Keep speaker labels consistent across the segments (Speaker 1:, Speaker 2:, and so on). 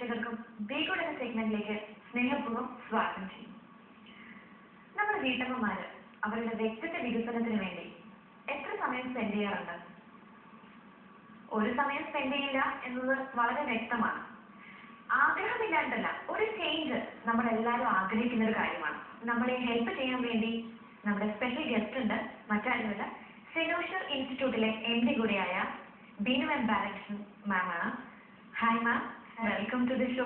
Speaker 1: പ്രേക്ഷകർക്കും ബേഗോഡ് എന്ന സെഗ്മെന്റിലേക്ക് സ്നേഹപൂർവ്വം സ്വാഗതം ചെയ്യുന്നു. നമ്മുടെ വീട്ടമ്മമാര് അവരുടെ വ്യക്തിത്വ വികസനത്തിന് വേണ്ടി എത്ര സമയം സ്പെൻഡ് ചെയ്യാറുണ്ട്? ഒരു സമയം സ്പെൻഡ് ചെയ്യില്ല എന്നത് വളരെ വ്യക്തമാണ്. ആഗ്രഹമില്ലാണ്ടല്ല, ഒരു ചേഞ്ച് നമ്മളെല്ലാവരും ആഗ്രഹിക്കുന്ന ഒരു കാര്യമാണ്. നമ്മളെ ഹെൽപ്പ് ചെയ്യാൻ വേണ്ടി നമ്മുടെ സ്പെഷ്യൽ ഗസ്റ്റ് ഉണ്ട്. മറ്റാരുമല്ല, ഫെലോഷിപ്പ് ഇൻസ്റ്റിറ്റ്യൂട്ടിലെ MD കൂടിയായ ബീനു എം ബാലകൃഷ്ണൻ മാമാണ്. Hi ma'am, welcome to the show.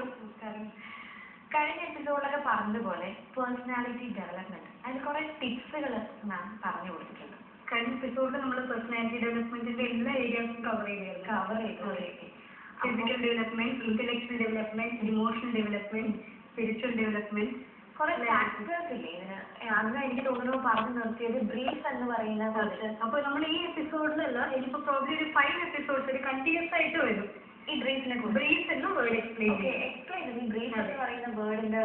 Speaker 1: കഴിഞ്ഞ എപ്പിസോഡിലൊക്കെ പറഞ്ഞതുപോലെ പേഴ്സണാലിറ്റി ഡെവലപ്മെന്റ്, അതിന് കുറെ ടിപ്സുകൾ മാം പറഞ്ഞു കൊടുത്തിട്ടുണ്ട്.
Speaker 2: കഴിഞ്ഞ എപ്പിസോഡിൽ നമ്മൾ പേഴ്സണാലിറ്റി ഡെവലപ്മെന്റിന്റെ എല്ലാ ഏരിയാസും കവർ ചെയ്തു. Physical development, intellectual development, emotional development, spiritual development,
Speaker 1: കുറെ ഫാക്ടേഴ്സ് ഇല്ലേ ഇതിന്? അന്ന് എനിക്ക് തോന്നുന്നു പറഞ്ഞു നിർത്തിയത് ബ്രീഫ് എന്ന് പറയുന്ന കുറച്ച്.
Speaker 2: അപ്പോൾ നമ്മൾ ഈ എപ്പിസോഡിലല്ല, ഇനിയിപ്പോ പ്രോബ്ലി ഒരു 5 എപ്പിസോഡ്സ് ഒരു കണ്ടിന്യൂസ് ആയിട്ട് വരും
Speaker 1: ഈ ബ്രീഫിനെ കുറിച്ച്.
Speaker 2: ബ്രീഫ് എന്ന വേർഡ് എക്സ്പ്ലെയിൻ
Speaker 1: ഈ ബ്രീഫ് എന്ന് പറയുന്ന വേർഡിന്റെ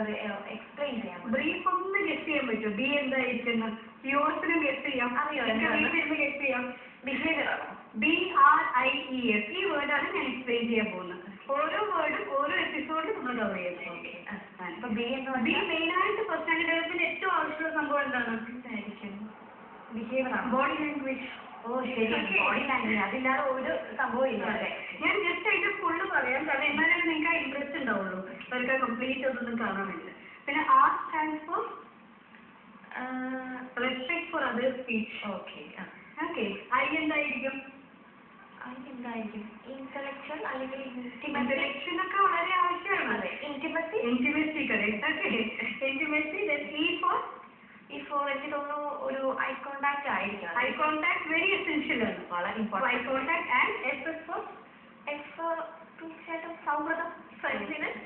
Speaker 1: എക്സ്പ്ലെയിൻ ചെയ്യാം.
Speaker 2: ബ്രീഫ് ഒന്ന് ഗസ് ചെയ്യാൻ പറ്റും. ബി എന്തായിരിക്കുന്നു? യോസിനും ഗസ് ചെയ്യാം, ഗസ് ചെയ്യാം.
Speaker 1: ബിഹേവിയർ ആണോ?
Speaker 2: BRIEF ഈ വേർഡാണ് ഞാൻ എക്സ്പ്ലെയിൻ ചെയ്യാൻ പോകുന്നത്. ഓരോ വേർഡും ഓരോ എപ്പിസോഡിലും നമ്മൾ കവർ ചെയ്യുന്നത്. ബി മെയിൻ ആയിട്ട് പേഴ്സണാലിറ്റി ഡെവലപ്മെന്റ് ഏറ്റവും ആവശ്യമുള്ള സംഭവം എന്താണ്?
Speaker 1: ബിഹേവിയർ ആണ്.
Speaker 2: Body language.
Speaker 1: ഓ ശരി, ബോഡി ലാംഗ്വേജ്. അതില്ലാതെ ഒരു സംഭവം ഇല്ല.
Speaker 2: ഞാൻ ജസ്റ്റ് ആയിട്ട് ഫുള്ള് പറയാം, കാരണം എന്നാലും നിങ്ങൾക്ക് ആ ഇൻട്രസ്റ്റ് ഉണ്ടാവുള്ളൂ. അവർക്ക് കംപ്ലീറ്റ് അതൊന്നും കാണാൻ വേണ്ടില്ല. പിന്നെ R stands for respect for other speech. Okay. I എന്തായിരിക്കും?
Speaker 1: ഇന്റലക്ച്വൽ അല്ലെങ്കിൽ
Speaker 2: ഇന്റലക്ച്വൽ ഒക്കെ വളരെ ആവശ്യമാണ്. Intimacy correct. Okay, intimacy.
Speaker 1: ഇപ്പോൾ എനിക്ക് തോന്നുന്നു ഒരു ഐ കോണ്ടാക്ട് ആയിരിക്കും.
Speaker 2: ഐ കോണ്ടാക്ട് വെരി എസെൻഷ്യൽ ആണ്,
Speaker 1: വളരെ ഇമ്പോർട്ടന്റ്.
Speaker 2: ഐ കോണ്ടാക്ട് ആൻഡ്
Speaker 1: തീർച്ചയായിട്ടും സൗഹൃദം, friendliness.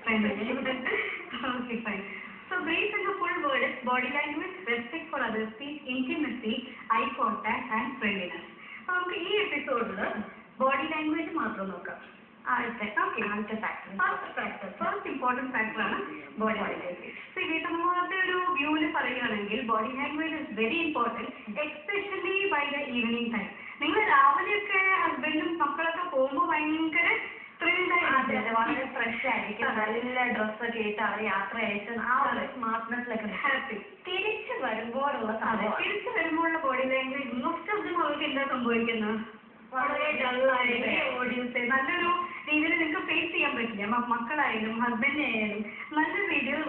Speaker 2: Okay, fine. So brief in the full word is body language, respect for others, speech, intimacy, eye contact and friendliness. അപ്പോൾ നമുക്ക് ഈ എപ്പിസോഡിൽ body language മാത്രം നോക്കാം. ഫസ്റ്റ് ഇമ്പോർട്ടൻറ്റ് ഫാക്ടർ ആണ് ബോഡി ലാംഗ്വേജ്. സോ വീട്ടമ്മമാരുടെ ഒരു വ്യൂവിൽ പറയുകയാണെങ്കിൽ body language is very important, especially by the evening time. നിങ്ങൾ രാവിലെയൊക്കെ ഹസ്ബൻഡും മക്കളൊക്കെ പോകുമ്പോൾ ഭയങ്കര
Speaker 1: വളരെ ഫ്രഷ് ആയിരിക്കും, നല്ല ഡ്രസ്സൊക്കെ ഇട്ട് അവർ യാത്ര അയച്ച് ആ ഒരു സ്മാർട്ട്നെസ്സിലൊക്കെ ഹാപ്പി. തിരിച്ചു വരുമ്പോഴുള്ള
Speaker 2: body language most of them അവർക്ക് എന്താ സംഭവിക്കുന്നത്? വളരെ ഡള്ളായിട്ട് ഓഡിയൻസ് നല്ലൊരു രീതിയിൽ നിങ്ങൾക്ക് ഫേസ് ചെയ്യാൻ പറ്റില്ല. മക്കളായാലും ഹസ്ബൻഡിനായാലും നല്ല രീതിയിൽ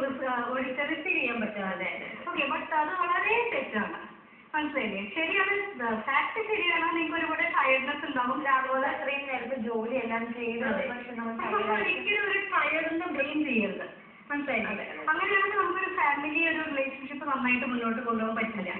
Speaker 2: റിസീവ് ചെയ്യാൻ പറ്റാതെ. ഓക്കെ, ബട്ട് അത് വളരെ തെറ്റാണ്. മനസ്സിലായില്ലേ? ശരിയാണ്, ഫാക്ട് ശരിയാണ്. നിങ്ങൾക്ക് ഒരുപാട് ടയർഡ്നെസ് ഉണ്ടാവും.
Speaker 1: രാവിലെ അത്രയും നേരത്തെ ജോലി എല്ലാം ചെയ്തത്, പക്ഷെ
Speaker 2: ഒരിക്കലും ഒരു ടയർഡിനെ ബ്ലെയിം ചെയ്യരുത്. മനസ്സിലായില്ലേ? അങ്ങനെയാണെങ്കിൽ നമുക്കൊരു ഫാമിലി, ഒരു റിലേഷൻഷിപ്പ് നന്നായിട്ട് മുന്നോട്ട് കൊണ്ടുപോകാൻ പറ്റില്ല.